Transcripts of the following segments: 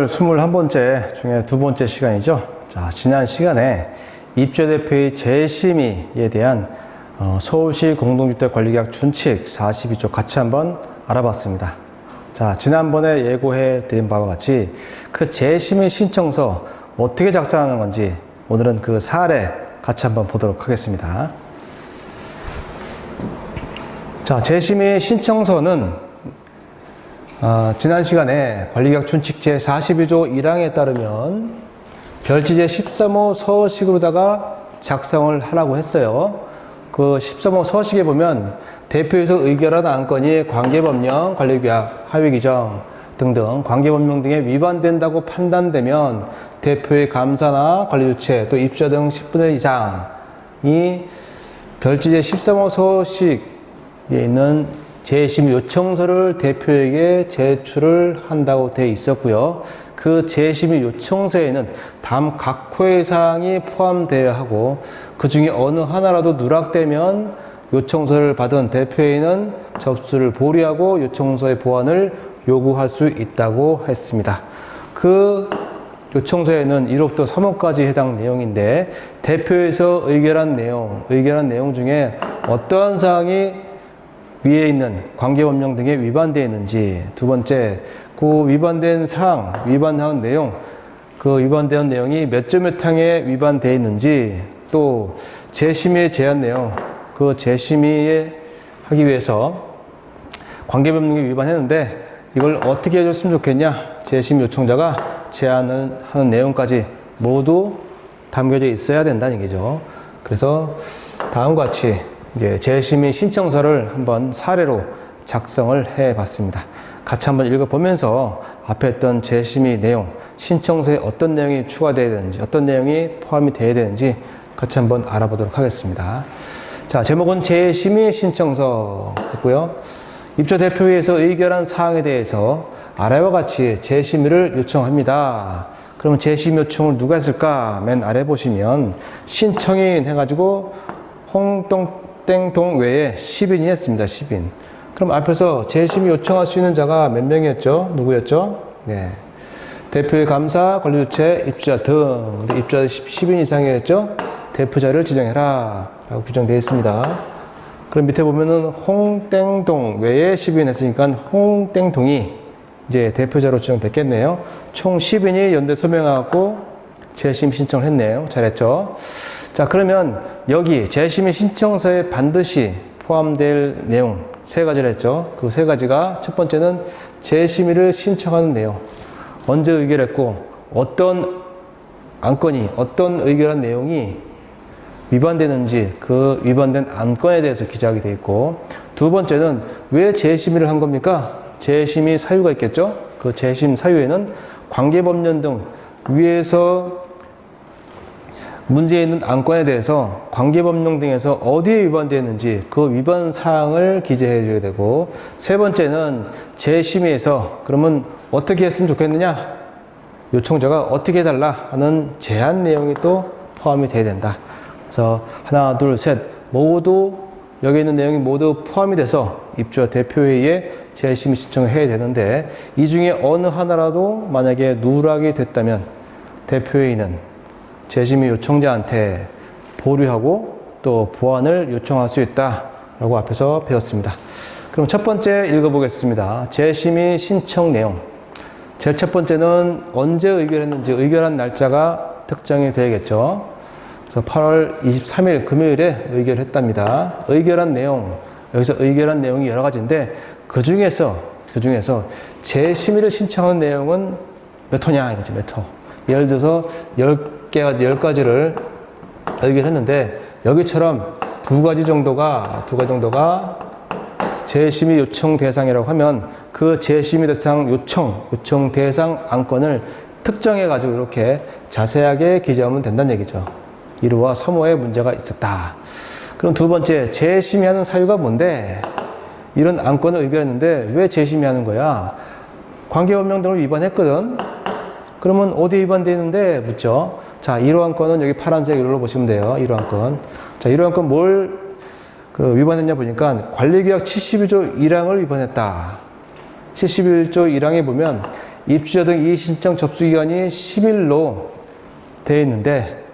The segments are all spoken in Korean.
오늘 21번째 중에 두 번째 시간이죠. 자, 지난 시간에 입주대표의 재심의에 대한 서울시 공동주택관리계약 준칙 42조 같이 한번 알아봤습니다. 자, 지난번에 예고해 드린 바와 같이 그 재심의 신청서 어떻게 작성하는 건지 오늘은 그 사례 같이 한번 보도록 하겠습니다. 자, 재심의 신청서는 지난 시간에 관리계약 준칙 제42조 1항에 따르면 별지제 13호 서식으로다가 작성을 하라고 했어요. 그 13호 서식에 보면 대표에서 의결한 안건이 관계법령, 관리계약, 하위규정 등등 관계법령 등에 위반된다고 판단되면 대표의 감사나 관리주체 또 입주자 등 10분의 1 이상이 별지제 13호 서식에 있는 재심 요청서를 대표에게 제출을 한다고 되어 있었고요. 그 재심 요청서에는 다음 각 호의 사항이 포함되어야 하고 그 중에 어느 하나라도 누락되면 요청서를 받은 대표에는 접수를 보류하고 요청서의 보완을 요구할 수 있다고 했습니다. 그 요청서에는 1호부터 3호까지 해당 내용인데 대표에서 의결한 내용 중에 어떠한 사항이 위에 있는 관계법령 등에 위반되어 있는지, 두 번째, 그 위반된 사항, 위반한 내용, 그 위반된 내용이 몇 점 몇 항에 위반되어 있는지, 또 재심의에 제한 내용, 그 재심의에 하기 위해서 관계법령에 위반했는데 이걸 어떻게 해줬으면 좋겠냐? 재심 요청자가 제안을 하는 내용까지 모두 담겨져 있어야 된다는 얘기죠. 그래서 다음과 같이 이제 재심의 신청서를 한번 사례로 작성을 해 봤습니다. 같이 한번 읽어보면서 앞에 했던 재심의 내용, 신청서에 어떤 내용이 추가되어야 되는지, 어떤 내용이 포함이 되어야 되는지 같이 한번 알아보도록 하겠습니다. 자, 제목은 재심의 신청서 했고요. 입주 대표회에서 의결한 사항에 대해서 아래와 같이 재심의를 요청합니다. 그러면 재심 요청을 누가 했을까? 맨 아래 보시면 신청인 해가지고 홍땡동 외에 10인이 했습니다. 10인. 그럼 앞에서 재심 요청할 수 있는 자가 몇 명이었죠? 누구였죠? 네. 대표의 감사, 관리주체, 입주자 등. 근데 입주자 10인 이상이었죠? 대표자를 지정해라. 라고 규정되어 있습니다. 그럼 밑에 보면은 홍땡동 외에 10인 했으니까 홍땡동이 이제 대표자로 지정됐겠네요. 총 10인이 연대 서명하고 재심 신청을 했네요. 잘했죠? 자, 그러면 여기 재심의 신청서에 반드시 포함될 내용 세 가지를 했죠. 그 세 가지가 첫 번째는 재심의를 신청하는 내용. 언제 의결했고 어떤 안건이 어떤 의결한 내용이 위반되는지 그 위반된 안건에 대해서 기재하게 되어 있고, 두 번째는 왜 재심의를 한 겁니까? 재심의 사유가 있겠죠. 그 재심 사유에는 관계법령 등 위에서 문제 있는 안건에 대해서 관계법령 등에서 어디에 위반되었는지 그 위반 사항을 기재해 줘야 되고, 세 번째는 재심의에서 그러면 어떻게 했으면 좋겠느냐, 요청자가 어떻게 해달라 하는 제안 내용이 또 포함이 돼야 된다. 그래서 하나 둘 셋 모두 여기 있는 내용이 모두 포함이 돼서 입주자 대표회의에 재심의 신청을 해야 되는데, 이 중에 어느 하나라도 만약에 누락이 됐다면 대표회의는 재심의 요청자한테 보류하고 또 보완을 요청할 수 있다라고 앞에서 배웠습니다. 그럼 첫 번째 읽어보겠습니다. 재심의 신청 내용. 제일 첫 번째는 언제 의결했는지 의결한 날짜가 특정이 되겠죠. 그래서 8월 23일 금요일에 의결했답니다. 의결한 내용, 여기서 의결한 내용이 여러 가지인데 그 중에서 재심의를 신청한 내용은 몇 호냐 이거죠. 몇 호. 예를 들어서 10가지를 의결했는데 여기처럼 두 가지 정도가 재심의 요청 대상이라고 하면 그 재심의 대상 요청 대상 안건을 특정해 가지고 이렇게 자세하게 기재하면 된다는 얘기죠. 1호와 3호에 문제가 있었다. 그럼 두 번째, 재심의하는 사유가 뭔데? 이런 안건을 의결했는데 왜 재심의하는 거야? 관계법령 등을 위반했거든. 그러면 어디 위반되어 있는데 묻죠. 자, 1호 안건은 여기 파란색 일로 보시면 돼요. 1호 안건. 자, 1호 안건 뭘 위반했냐 보니까 관리계약 71조 1항을 위반했다. 71조 1항에 보면 입주자 등 이의신청 접수기간이 10일로 되어 있는데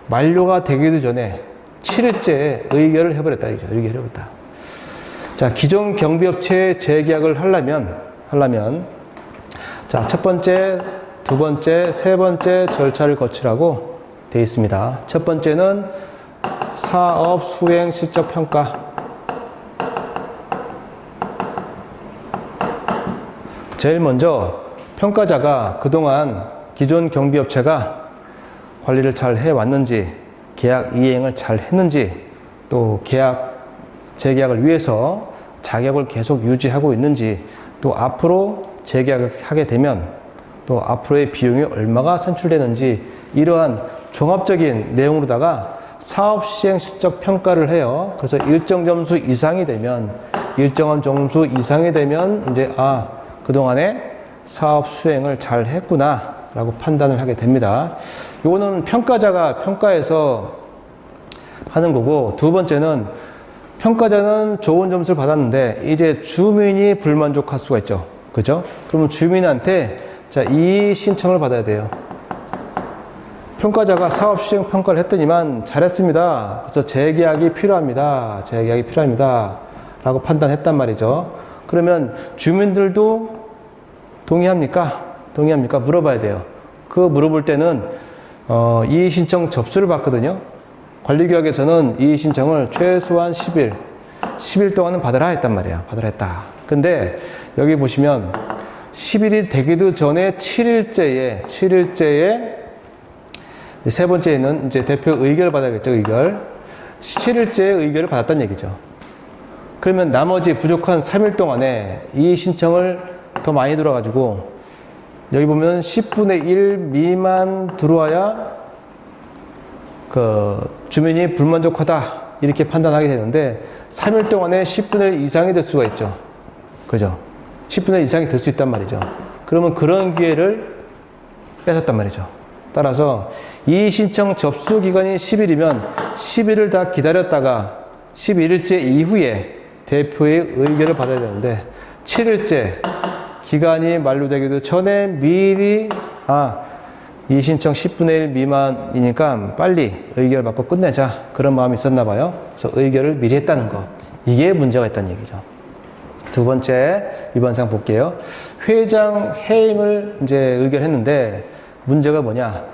만료가 되기도 전에 7일째에 의결을 해버렸다. 의결을 해버렸다. 자, 기존 경비업체에 재계약을 하려면 자, 첫 번째, 두 번째, 세 번째 절차를 거치라고 되어 있습니다. 첫 번째는 사업 수행 실적 평가. 제일 먼저 평가자가 그동안 기존 경비업체가 관리를 잘 해왔는지, 계약 이행을 잘 했는지, 또 재계약을 위해서 자격을 계속 유지하고 있는지, 또 앞으로 재계약을 하게 되면 또 앞으로의 비용이 얼마가 산출되는지, 이러한 종합적인 내용으로다가 사업 시행 실적 평가를 해요. 그래서 일정한 점수 이상이 되면 이제 그동안에 사업 수행을 잘 했구나 라고 판단을 하게 됩니다. 이거는 평가자가 평가해서 하는 거고, 두 번째는 평가자는 좋은 점수를 받았는데 이제 주민이 불만족할 수가 있죠. 그죠? 그러면 주민한테 자, 이의 신청을 받아야 돼요. 평가자가 사업 수행 평가를 했더니만 잘했습니다. 그래서 재계약이 필요합니다. 라고 판단했단 말이죠. 그러면 주민들도 동의합니까? 물어봐야 돼요. 그거 물어볼 때는 이의 신청 접수를 받거든요. 관리규약에서는 이의 신청을 최소한 10일 동안은 받으라 했단 말이야. 받으라 했다. 근데 여기 보시면 10일이 되기도 전에 7일째에 세 번째에는 이제 대표 의결을 받아야겠죠. 7일째에 의결을 받았다는 얘기죠. 그러면 나머지 부족한 3일 동안에 이의 신청을 더 많이 들어가지고 여기 보면 10분의 1 미만 들어와야 주민이 불만족하다 이렇게 판단하게 되는데 3일 동안에 10분의 1 이상이 될 수가 있죠. 그죠? 10분의 1 이상이 될 수 있단 말이죠. 그러면 그런 기회를 뺏었단 말이죠. 따라서 이의 신청 접수 기간이 10일이면 10일을 다 기다렸다가 11일째 이후에 대표의 의결을 받아야 되는데 7일째 기간이 만료되기도 전에 미리 이 신청 10분의 1 미만이니까 빨리 의결 받고 끝내자, 그런 마음이 있었나 봐요. 그래서 의결을 미리 했다는 거, 이게 문제가 있다는 얘기죠. 두 번째 위반사항 볼게요. 회장 해임을 이제 의결했는데 문제가 뭐냐,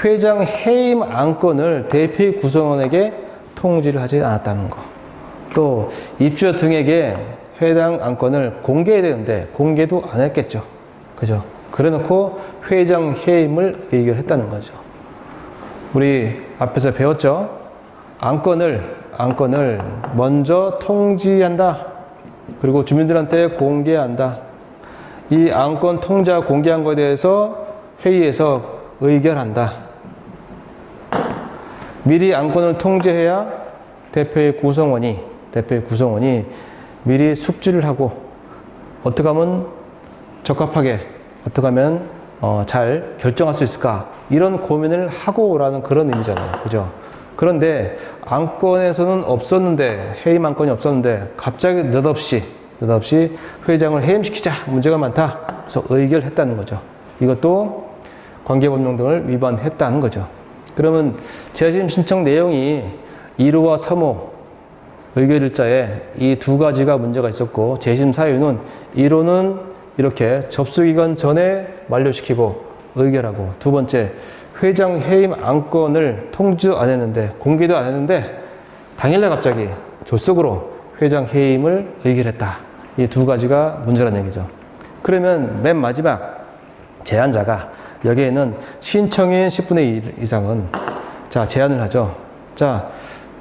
회장 해임 안건을 대표의 구성원에게 통지를 하지 않았다는 거, 또 입주자 등에게 해당 안건을 공개해야 되는데 공개도 안 했겠죠. 그죠? 그래 놓고 회장 해임을 의결했다는 거죠. 우리 앞에서 배웠죠? 안건을 먼저 통지한다. 그리고 주민들한테 공개한다. 이 안건 통지와 공개한 것에 대해서 회의에서 의결한다. 미리 안건을 통지해야 대표의 구성원이 미리 숙지를 하고 어떻게 하면 적합하게, 어떻게 하면 잘 결정할 수 있을까, 이런 고민을 하고 오라는 그런 의미잖아요. 그죠? 그런데 안건에서는 없었는데, 해임 안건이 없었는데 갑자기 느닷없이 회장을 해임시키자, 문제가 많다, 그래서 의결했다는 거죠. 이것도 관계법령 등을 위반했다는 거죠. 그러면 재심 신청 내용이 1호와 3호 의결일자에 이 두 가지가 문제가 있었고, 재심 사유는 1호는 이렇게 접수기간 전에 만료시키고 의결하고, 두 번째 회장 해임 안건을 통지 안 했는데, 공개도 안 했는데 당일날 갑자기 졸속으로 회장 해임을 의결했다. 이 두 가지가 문제라는 얘기죠. 그러면 맨 마지막 제안자가 여기에는 신청인 10분의 1 이상은 자 제안을 하죠. 자,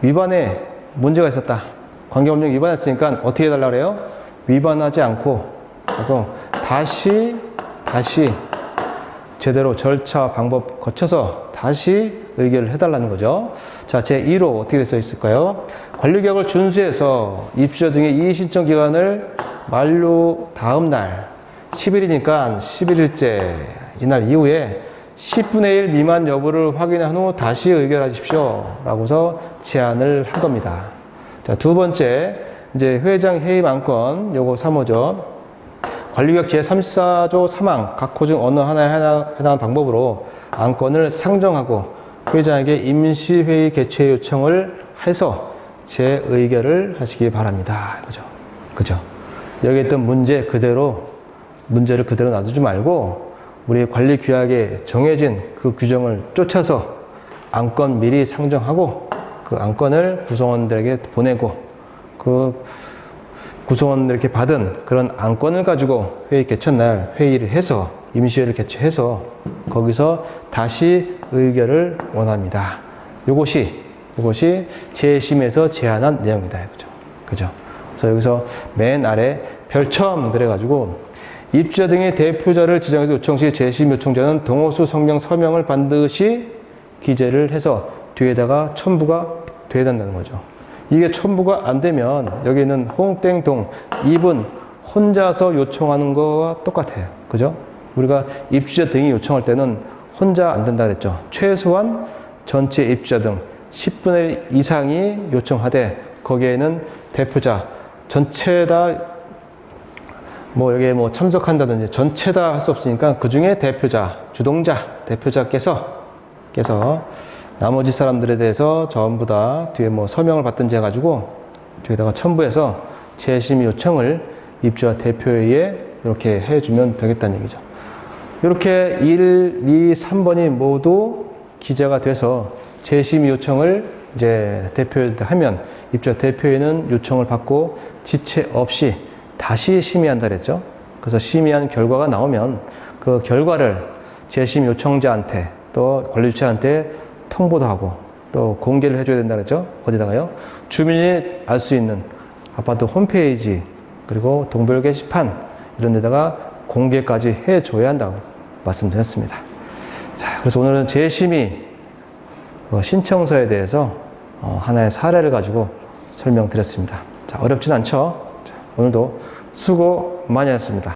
위반에 문제가 있었다. 관계법령 위반했으니까 어떻게 해달라고 그래요? 위반하지 않고 다시 제대로 절차 방법 거쳐서 다시 의결을 해달라는 거죠. 자, 제1호 어떻게 써 있을까요? 관리규약을 준수해서 입주자 등의 이의 신청 기간을 만료 다음 날 10일이니까 11일째 이날 이후에 10분의 1 미만 여부를 확인한 후 다시 의결하십시오 라고서 제안을 한 겁니다. 자, 두 번째 이제 회장 해임 안건 요거 3호죠. 관리구역 제34조 3항 각 호 중 어느 하나에 해당하는 방법으로 안건을 상정하고 회장에게 임시회의 개최 요청을 해서 재의결을 하시기 바랍니다. 그죠? 여기 있던 문제를 그대로 놔두지 말고 우리 관리규약에 정해진 그 규정을 쫓아서 안건 미리 상정하고 그 안건을 구성원들에게 보내고 그 구성원들에게 받은 그런 안건을 가지고 회의 개최날 회의를 해서 임시회를 개최해서 거기서 다시 의결을 원합니다. 이것이 재심에서 제안한 내용이다. 그죠? 그래서 여기서 맨 아래 별첨 그래가지고 입주자 등의 대표자를 지정해서 요청 시 재심 요청자는 동호수 성명 서명을 반드시 기재를 해서 뒤에다가 첨부가 돼야 된다는 거죠. 이게 첨부가 안 되면 여기는 홍땡동 입은 혼자서 요청하는 거와 똑같아요. 그죠? 우리가 입주자 등이 요청할 때는 혼자 안 된다 그랬죠. 최소한 전체 입주자 등 10분의 1 이상이 요청하되 거기에는 대표자 전체 다 여기에 참석한다든지 전체 다 할 수 없으니까 그 중에 대표자, 주동자, 대표자께서 나머지 사람들에 대해서 전부 다 뒤에 서명을 받든지 해가지고 뒤에다가 첨부해서 재심 요청을 입주자 대표회의에 이렇게 해주면 되겠다는 얘기죠. 이렇게 1, 2, 3번이 모두 기재가 돼서 재심 요청을 이제 대표회의 하면 입주자 대표회의는 요청을 받고 지체 없이 다시 심의한다 그랬죠. 그래서 심의한 결과가 나오면 그 결과를 재심 요청자한테 또 관리주체한테 통보도 하고 또 공개를 해줘야 된다 그랬죠. 어디다가요? 주민이 알 수 있는 아파트 홈페이지 그리고 동별 게시판 이런 데다가 공개까지 해줘야 한다고 말씀드렸습니다. 자, 그래서 오늘은 재심의 신청서에 대해서 하나의 사례를 가지고 설명드렸습니다. 자, 어렵진 않죠? 자, 오늘도 수고 많이 하셨습니다.